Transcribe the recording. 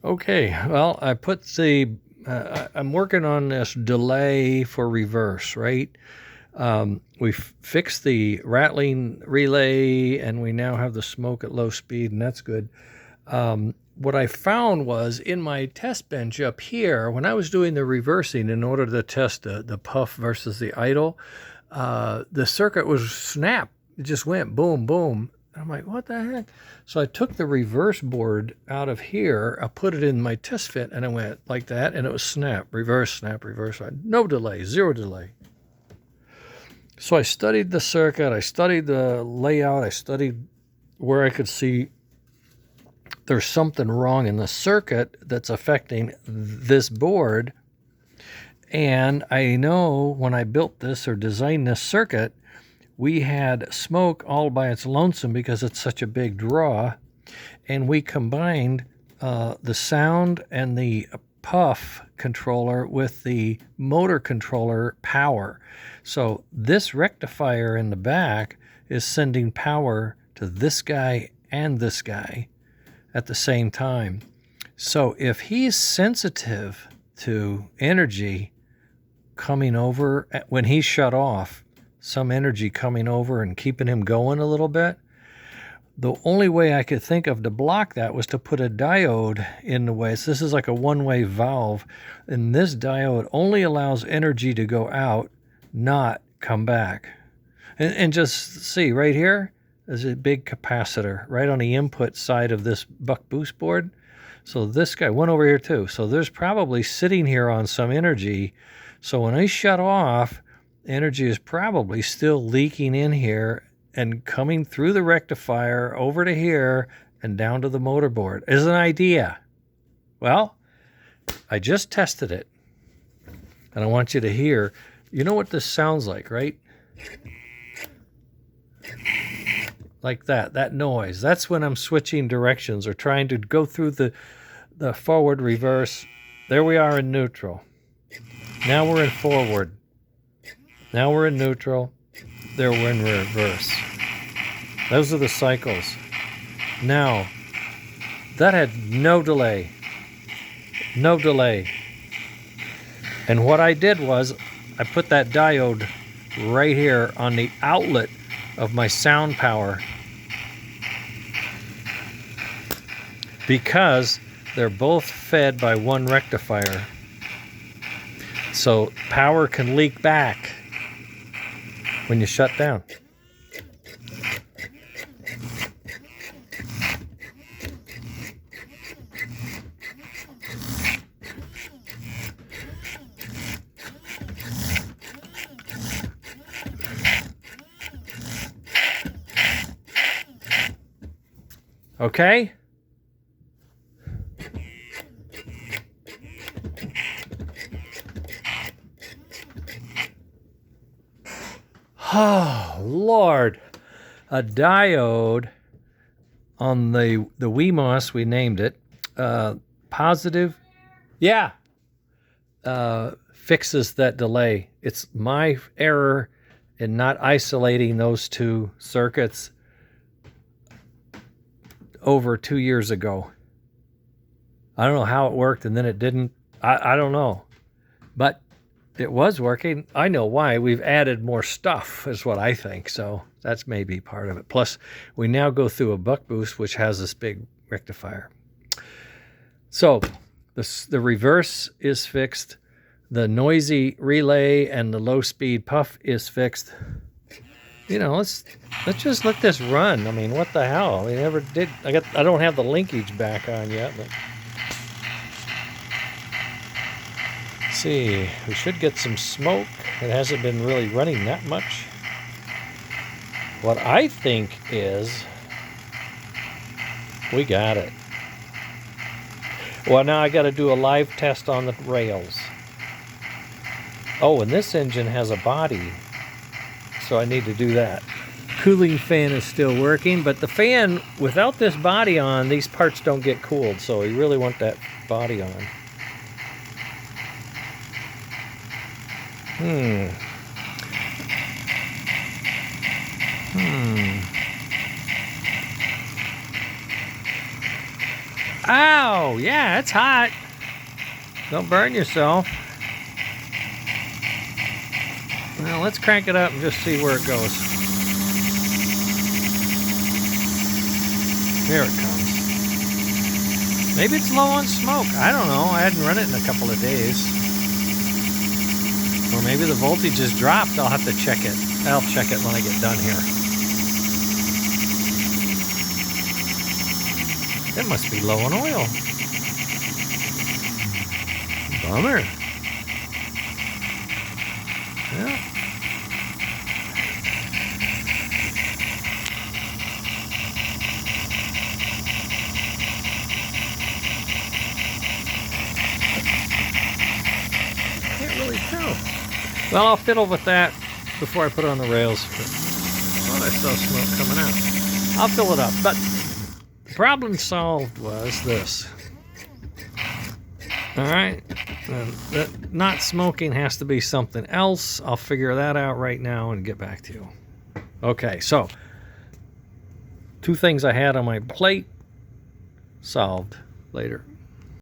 Okay, well, I put the, I'm working on this delay for reverse, right? We fixed the rattling relay, and we now have the smoke at low speed, and that's good. What I found was in my test bench up here, when I was doing the reversing in order to test the puff versus the idle, the circuit was snap. It just went boom, boom. I'm like, what the heck? So I took the reverse board out of here, I put it in my test fit, and I went like that, and it was snap, reverse, no delay, zero delay. So I studied the circuit, I studied the layout, I studied where I could see there's something wrong in the circuit that's affecting this board. And I know when I built this or designed this circuit, we had smoke all by its lonesome because it's such a big draw, and we combined the sound and the puff controller with the motor controller power. So this rectifier in the back is sending power to this guy and this guy at the same time. So if he's sensitive to energy coming over when he's shut off, some energy coming over and keeping him going a little bit, the only way I could think of to block that was to put a diode in the way. So this is like a one-way valve, and this diode only allows energy to go out, not come back. And just see right here, there's a big capacitor right on the input side of this buck boost board. So this guy went over here too. So there's probably sitting here on some energy. So when I shut off, energy is probably still leaking in here and coming through the rectifier over to here and down to the motor board. Is an idea. Well, I just tested it, and I want you to hear. You know what this sounds like, right? Like that noise. That's when I'm switching directions or trying to go through the forward, reverse. There we are in neutral. Now we're in forward. Now we're in neutral. There we're in reverse. Those are the cycles. Now, that had no delay. No delay. And what I did was I put that diode right here on the outlet of my sound power, because they're both fed by one rectifier. So power can leak back when you shut down. Okay? Oh, Lord. A diode on the Wemos, we named it, positive, yeah, fixes that delay. It's my error in not isolating those two circuits over 2 years ago. I don't know how it worked and then it didn't. I don't know. But it was working. I know why. We've added more stuff is what I think. So that's maybe part of it. Plus, we now go through a buck boost, which has this big rectifier. So the reverse is fixed. The noisy relay and the low speed puff is fixed. You know, let's just let this run. I mean, what the hell? We never did. I don't have the linkage back on yet, but see, we should get some smoke. It hasn't been really running that much. What I think is we got it. Well, now I got to do a live test on the rails. Oh, and this engine has a body, so I need to do that. Cooling fan is still working, but the fan, without this body on, these parts don't get cooled, so you really want that body on. Ow! Yeah, it's hot. Don't burn yourself. Well, let's crank it up and just see where it goes. There it comes. Maybe it's low on smoke. I don't know. I hadn't run it in a couple of days. Or maybe the voltage has dropped. I'll have to check it. I'll check it when I get done here. It must be low on oil. Bummer. Yeah. Can't really tell. Well, I'll fiddle with that before I put it on the rails. I thought I saw smoke coming out. I'll fill it up. But the problem solved was this. All right. That not smoking has to be something else. I'll figure that out right now and get back to you. Okay, so 2 things I had on my plate solved later.